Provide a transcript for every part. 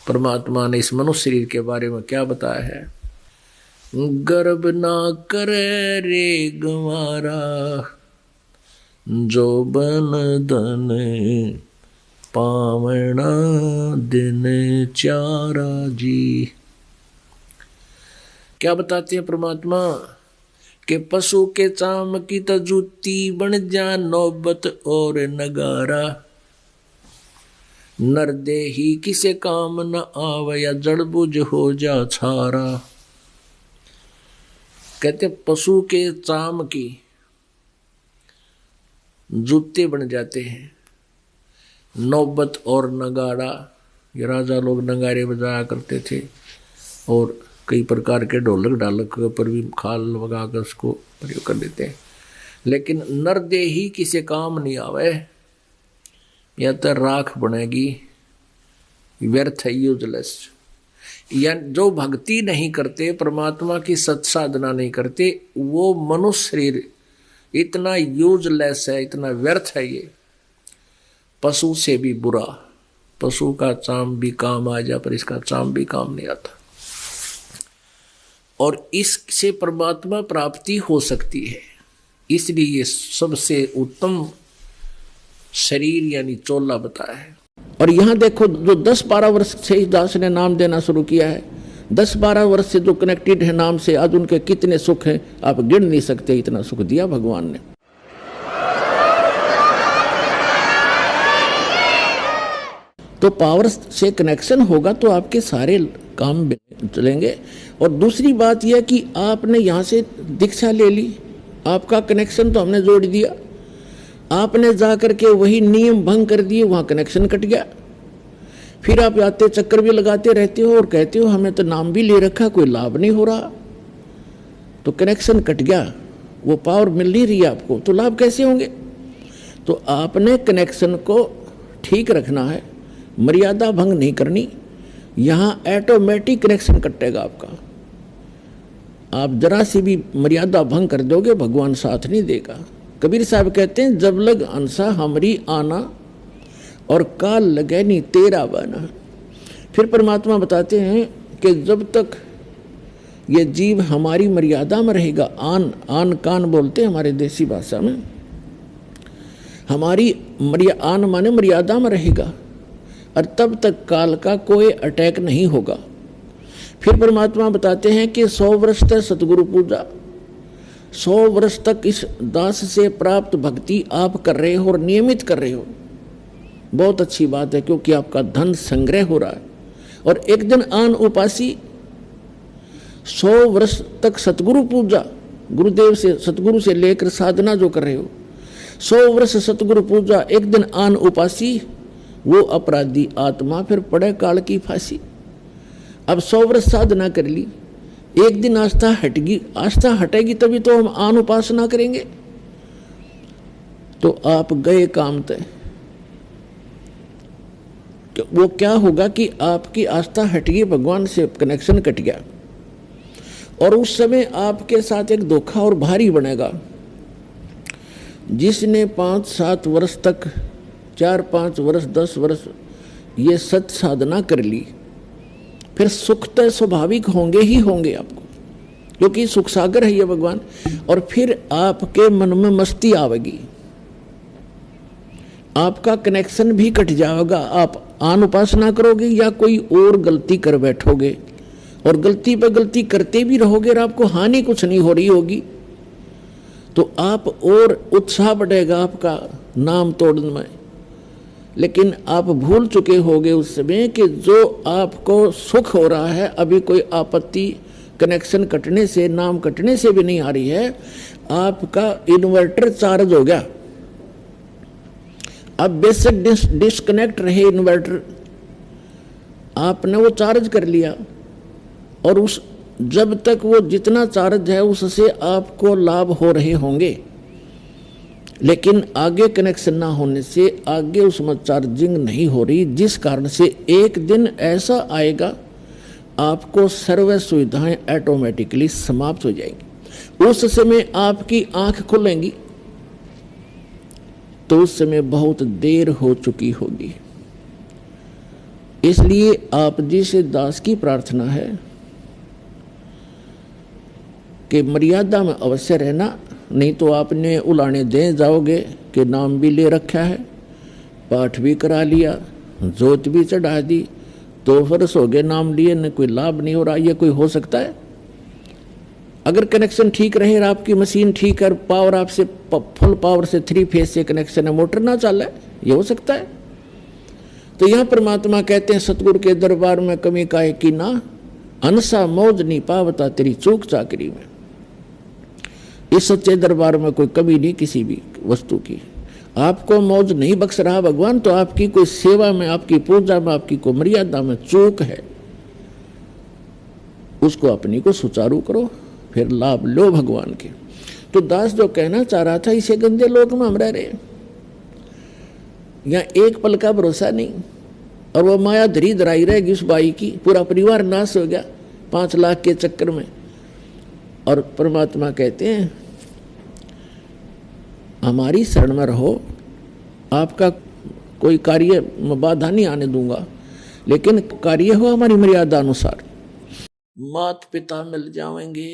परमात्मा ने इस मनुष्य शरीर के बारे में क्या बताया है। गर्भ ना करे रे गंवारा, जो बन धन पावना दिन चारा जी। क्या बताते हैं परमात्मा के पशु के चाम की तो जूती बन जा नौबत और नगारा, नर देही किसे काम न आवे या जड़ बुझ हो जा छारा। कहते पशु के चाम की जूते बन जाते हैं, नौबत और नगाड़ा, ये राजा लोग नगारे बजाया करते थे और कई प्रकार के ढोलक ढालक पर भी खाल लगा कर उसको प्रयोग कर देते हैं। लेकिन नरदेही किसी काम नहीं आवे, या तो राख बनेगी, व्यर्थ है, यूजलेस। या जो भक्ति नहीं करते, परमात्मा की सत्साधना नहीं करते, वो मनुष्य शरीर इतना यूजलेस है, इतना व्यर्थ है। ये पशु से भी बुरा, पशु का चाम भी काम आ जा पर इसका चाम भी काम नहीं आता। और इससे परमात्मा प्राप्ति हो सकती है, इसलिए ये सबसे उत्तम शरीर यानी चोला बताया है। और यहां देखो जो 10-12 वर्ष से इस दास ने नाम देना शुरू किया है, 10-12 वर्ष से जो कनेक्टेड है नाम से, आज उनके कितने सुख हैं आप गिन नहीं सकते, इतना सुख दिया भगवान ने। तो पावर से कनेक्शन होगा तो आपके सारे काम चलेंगे। और दूसरी बात यह कि आपने यहाँ से दीक्षा ले ली, आपका कनेक्शन तो हमने जोड़ दिया, आपने जा करके वही नियम भंग कर दिए, वहाँ कनेक्शन कट गया। फिर आप आते चक्कर भी लगाते रहते हो और कहते हो हमें तो नाम भी ले रखा, कोई लाभ नहीं हो रहा, तो कनेक्शन कट गया, वो पावर मिल नहीं रही आपको, तो लाभ कैसे होंगे। तो आपने कनेक्शन को ठीक रखना है, मर्यादा भंग नहीं करनी, यहाँ ऑटोमेटिक कनेक्शन कटेगा आपका। आप जरा सी भी मर्यादा भंग कर दोगे भगवान साथ नहीं देगा। कबीर साहब कहते हैं जब लग अंसा हमरी आना और काल लगे नहीं तेरा बना। फिर परमात्मा बताते हैं कि जब तक ये जीव हमारी मर्यादा में रहेगा, आन कान बोलते हैं हमारे देसी भाषा में, हमारी आन माने मर्यादा में रहेगा, और तब तक काल का कोई अटैक नहीं होगा। फिर परमात्मा बताते हैं कि 100 वर्ष तक सतगुरु पूजा, 100 वर्ष तक इस दास से प्राप्त भक्ति आप कर रहे हो और नियमित कर रहे हो, बहुत अच्छी बात है, क्योंकि आपका धन संग्रह हो रहा है। और एक दिन आन उपासी 100 वर्ष तक सतगुरु पूजा, गुरुदेव से सतगुरु से लेकर साधना जो कर रहे हो, 100 वर्ष सतगुरु पूजा, एक दिन आन उपासी, वो अपराधी आत्मा फिर पड़े काल की फांसी। अब 100 वर्ष साधना कर ली, एक दिन आस्था हटेगी, आस्था हटेगी तभी तो हम आन उपासना करेंगे, तो आप गए काम तय। तो वो क्या होगा कि आपकी आस्था हटेगी, भगवान से कनेक्शन कट गया, और उस समय आपके साथ एक धोखा और भारी बनेगा। जिसने 5-7 वर्ष तक, 4-5 वर्ष 10 वर्ष ये सत साधना कर ली, फिर सुख तो स्वाभाविक होंगे ही होंगे आपको, क्योंकि सुख सागर है ये भगवान। और फिर आपके मन में मस्ती आवेगी, आपका कनेक्शन भी कट जाएगा, आप आन उपासना करोगे या कोई और गलती कर बैठोगे, और गलती पे गलती करते भी रहोगे और आपको हानि कुछ नहीं हो रही होगी, तो आप और उत्साह बढ़ेगा आपका नाम तोड़ने में। लेकिन आप भूल चुके होगे उस समय कि जो आपको सुख हो रहा है, अभी कोई आपत्ति कनेक्शन कटने से, नाम कटने से भी नहीं आ रही है, आपका इन्वर्टर चार्ज हो गया। अब बेशक डिस्कनेक्ट रहे इन्वर्टर, आपने वो चार्ज कर लिया, और उस जब तक वो जितना चार्ज है उससे आपको लाभ हो रहे होंगे, लेकिन आगे कनेक्शन ना होने से आगे उसमें चार्जिंग नहीं हो रही, जिस कारण से एक दिन ऐसा आएगा आपको सर्व सुविधाएं ऑटोमेटिकली समाप्त हो जाएंगी। उस समय आपकी आंख खुलेंगी तो उस समय बहुत देर हो चुकी होगी। इसलिए आप जी से दास की प्रार्थना है कि मर्यादा में अवश्य रहना, नहीं तो आपने उलाने दे जाओगे कि नाम भी ले रखा है, पाठ भी करा लिया, जोत भी चढ़ा दी, तो वर्ष हो गए नाम लिए न कोई लाभ नहीं हो रहा। ये कोई हो सकता है? अगर कनेक्शन ठीक रहे और आपकी मशीन ठीक है, पावर आपसे फुल पावर से 3 फेज से कनेक्शन है, मोटर ना चले, ये हो सकता है? तो यह परमात्मा कहते हैं सतगुरु के दरबार में कमी काहे की ना, अनसा मौज नहीं पावता तेरी चूक चाकरी में। इस सच्चे दरबार में कोई कमी नहीं किसी भी वस्तु की। आपको मौज नहीं बख्श रहा भगवान, तो आपकी कोई सेवा में, आपकी पूजा में, आपकी कोई मर्यादा में चूक है, उसको अपनी को सुचारू करो, फिर लाभ लो भगवान के। तो दास जो कहना चाह रहा था, इसे गंदे लोक में हम रह रहे हैं, यहाँ एक पल का भरोसा नहीं, और वो माया धरी धराई रहेगी उस बाई की, पूरा परिवार नाश हो गया 5 लाख के चक्कर में। और परमात्मा कहते हैं हमारी शरण में रहो, आपका कोई कार्य में बाधा नहीं आने दूंगा, लेकिन कार्य हो हमारी मर्यादा अनुसार। मात पिता मिल जाएंगे,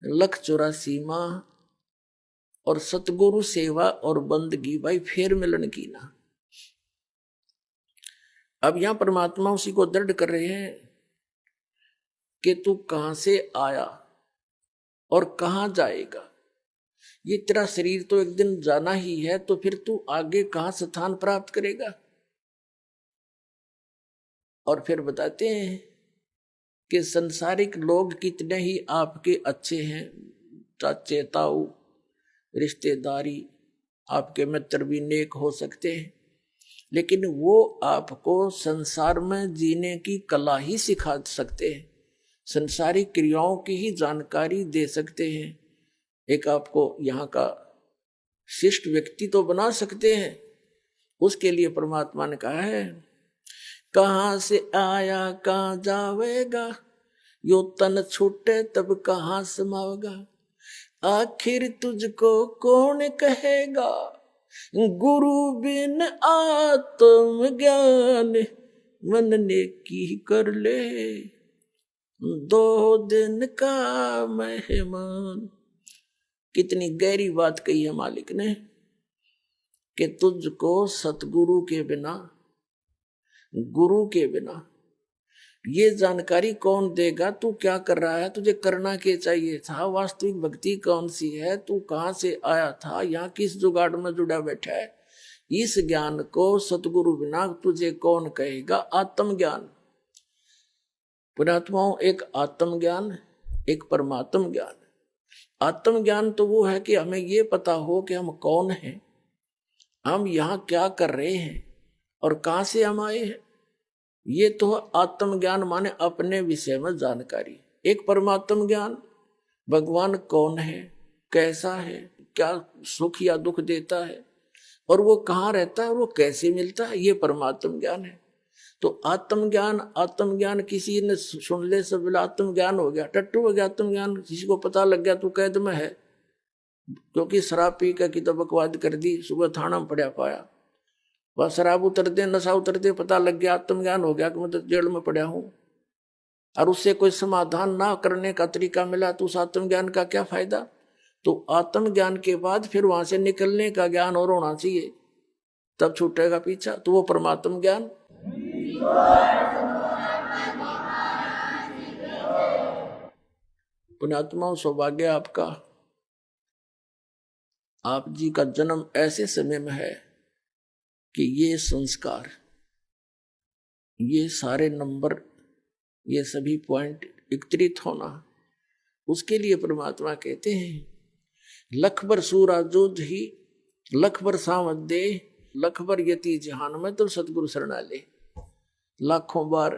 184 माह और सतगुरु सेवा और बंदगी, भाई फिर मिलन की ना। अब यहां परमात्मा उसी को दृढ़ कर रहे हैं कि तू कहां से आया और कहां जाएगा। ये तेरा शरीर तो एक दिन जाना ही है, तो फिर तू आगे कहां स्थान प्राप्त करेगा। और फिर बताते हैं कि संसारिक लोग कितने ही आपके अच्छे हैं, चाचे ताऊ रिश्तेदारी, आपके मित्र भी नेक हो सकते हैं, लेकिन वो आपको संसार में जीने की कला ही सिखा सकते हैं, संसारिक क्रियाओं की ही जानकारी दे सकते हैं, एक आपको यहाँ का शिष्ट व्यक्ति तो बना सकते हैं। उसके लिए परमात्मा ने कहा है, कहाँ से आया कहाँ जावेगा, यो तन छूटे तब कहाँ समावेगा, आखिर तुझको कौन कहेगा, गुरु बिन आत्म ज्ञान, मन ने की कर ले 2 दिन का मेहमान। कितनी गहरी बात कही है मालिक ने कि तुझको सतगुरु के बिना, गुरु के बिना ये जानकारी कौन देगा, तू क्या कर रहा है, तुझे करना क्या चाहिए था, वास्तविक भक्ति कौन सी है, तू कहां से आया था, यहाँ किस जुगाड़ में जुड़ा बैठा है, इस ज्ञान को सतगुरु बिना तुझे कौन कहेगा। आत्मज्ञान, पुणात्माओं, एक आत्मज्ञान, एक परमात्म ज्ञान। आत्मज्ञान तो वो है कि हमें ये पता हो कि हम कौन हैं, हम यहाँ क्या कर रहे हैं और कहां से हम आए हैं। ये तो आत्मज्ञान माने अपने विषय में जानकारी। एक परमात्म ज्ञान, भगवान कौन है, कैसा है, क्या सुख या दुख देता है, और वो कहाँ रहता है और वो कैसे मिलता है, ये परमात्म ज्ञान है। तो आत्मज्ञान किसी ने सुन ले सब बोला आत्मज्ञान हो गया, टट्टू हो गया आत्मज्ञान। किसी को पता लग गया तो कैद में है, क्योंकि शराब पी कर की तो बकवाद कर दी, सुबह थाना में पड़ा पाया, वह शराब उतर दे, नशा उतर दे, पता लग गया आत्मज्ञान हो गया कि मैं तो जेल में पड़ा हूं, और उससे कोई समाधान ना करने का तरीका मिला तो उस आत्मज्ञान का क्या फायदा। तो आत्मज्ञान के बाद फिर वहां से निकलने का ज्ञान और होना चाहिए, तब छूटेगा पीछा, तो वो परमात्म ज्ञान। पुण्यात्मा, सौभाग्य आपका, आप जी का जन्म ऐसे समय में है कि ये संस्कार, ये सारे नंबर, ये सभी पॉइंट एकत्रित होना, उसके लिए परमात्मा कहते हैं लख बर सूरा जोध ही, लख बर सावध दे, लख बर यति जहान में तो सतगुरु शरणाले। लाखों बार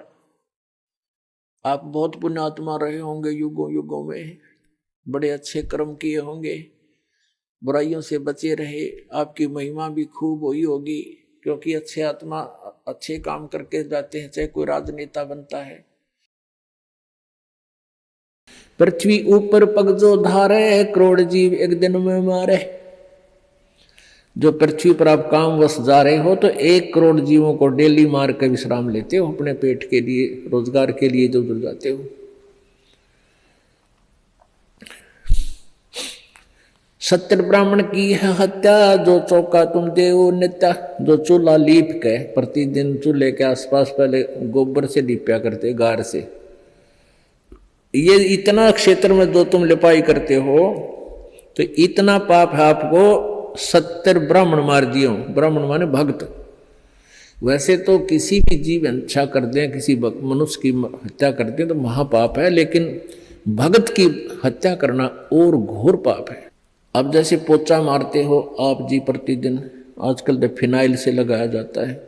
आप बहुत पुण्यात्मा रहे होंगे, युगों युगों में बड़े अच्छे कर्म किए होंगे, बुराइयों से बचे रहे, आपकी महिमा भी खूब हुई होगी, क्योंकि अच्छे आत्मा अच्छे काम करके जाते हैं, चाहे कोई राजनेता बनता है। पृथ्वी ऊपर पग जो धारे, करोड़ जीव एक दिन में मारे, जो पृथ्वी पर आप कामवश जा रहे हो तो 1 करोड़ जीवों को डेली मार कर विश्राम लेते हो अपने पेट के लिए, रोजगार के लिए जो जाते हो। सत्तर ब्राह्मण की है हत्या, जो चौका तुम देव नित्या। जो चूल्हा लीप के प्रतिदिन चूल्हे के आसपास पहले गोबर से लीपया करते, गार से, ये इतना क्षेत्र में जो तुम लिपाई करते हो तो इतना पाप है आपको 70 ब्राह्मण मार दियो। ब्राह्मण माने भक्त। वैसे तो किसी भी जीव हत्या कर दें, किसी मनुष्य की हत्या कर दें तो महापाप है, लेकिन भक्त की हत्या करना और घोर पाप है। अब जैसे पोचा मारते हो आप जी प्रतिदिन, आजकल तो फिनाइल से लगाया जाता है।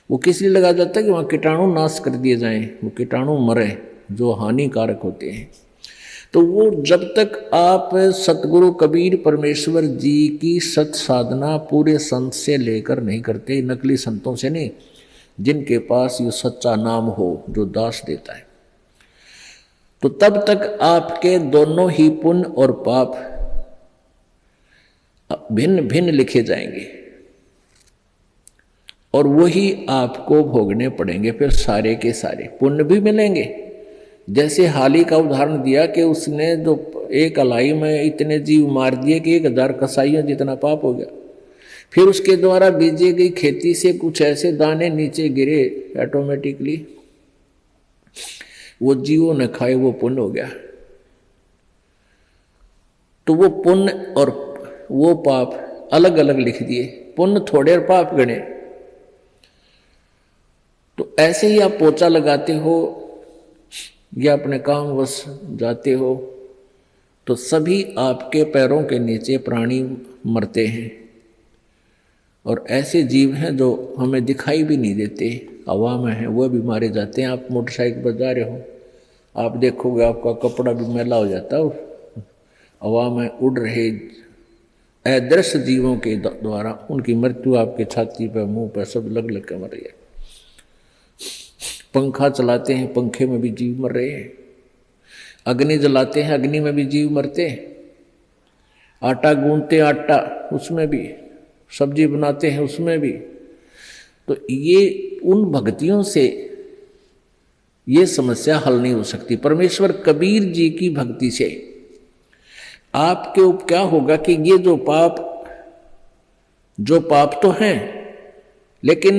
वो किस लिए लगाया जाता है कि वहाँ कीटाणु नाश कर दिए जाएं, वो कीटाणु मरे जो हानिकारक होते हैं। तो वो जब तक आप सतगुरु कबीर परमेश्वर जी की सत साधना पूरे संत से लेकर नहीं करते, नकली संतों से नहीं, जिनके पास ये सच्चा नाम हो जो दास देता है, तो तब तक आपके दोनों ही पुण्य और पाप भिन्न भिन्न लिखे जाएंगे और वही आपको भोगने पड़ेंगे। फिर सारे के सारे पुण्य भी मिलेंगे। जैसे हाली का उदाहरण दिया कि उसने जो एक अलाई में इतने जीव मार दिए कि 1000 कसाईयों जितना पाप हो गया। फिर उसके द्वारा बीजी गई खेती से कुछ ऐसे दाने नीचे गिरे, ऑटोमेटिकली वो जीवों ने खाए, वो पुण्य हो गया। तो वो पुण्य और वो पाप अलग अलग लिख दिए, पुण्य थोड़े और पाप गणे। तो ऐसे ही आप पोचा लगाते हो या अपने काम वश जाते हो तो सभी आपके पैरों के नीचे प्राणी मरते हैं। और ऐसे जीव हैं जो हमें दिखाई भी नहीं देते, हवा में हैं, वह भी मारे जाते हैं। आप मोटरसाइकिल पर जा रहे हो, आप देखोगे आपका कपड़ा भी मैला हो जाता है, हवा में उड़ रहे अदृश्य जीवों के द्वारा उनकी मृत्यु आपके छाती पर, मुंह पर सब लग लग कर मर रही है। पंखा चलाते हैं, पंखे में भी जीव मर रहे हैं। अग्नि जलाते हैं, अग्नि में भी जीव मरते हैं। आटा गूंथते, आटा उसमें भी, सब्जी बनाते हैं उसमें भी। तो ये उन भक्तियों से ये समस्या हल नहीं हो सकती। परमेश्वर कबीर जी की भक्ति से आपके ऊपर क्या होगा कि ये जो पाप तो हैं लेकिन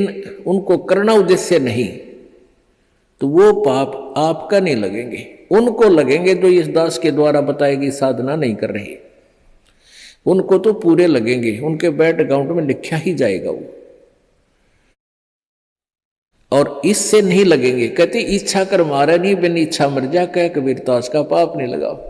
उनको करना उद्देश्य नहीं, तो वो पाप आपका नहीं लगेंगे, उनको लगेंगे जो इस दास के द्वारा बताई गई साधना नहीं कर रहे। उनको तो पूरे लगेंगे, उनके बैंक अकाउंट में लिखा ही जाएगा वो। और इससे नहीं लगेंगे। कहते इच्छा कर मारा नहीं, बिन इच्छा मर जा, कह कबीर दास का पाप नहीं लगाओ।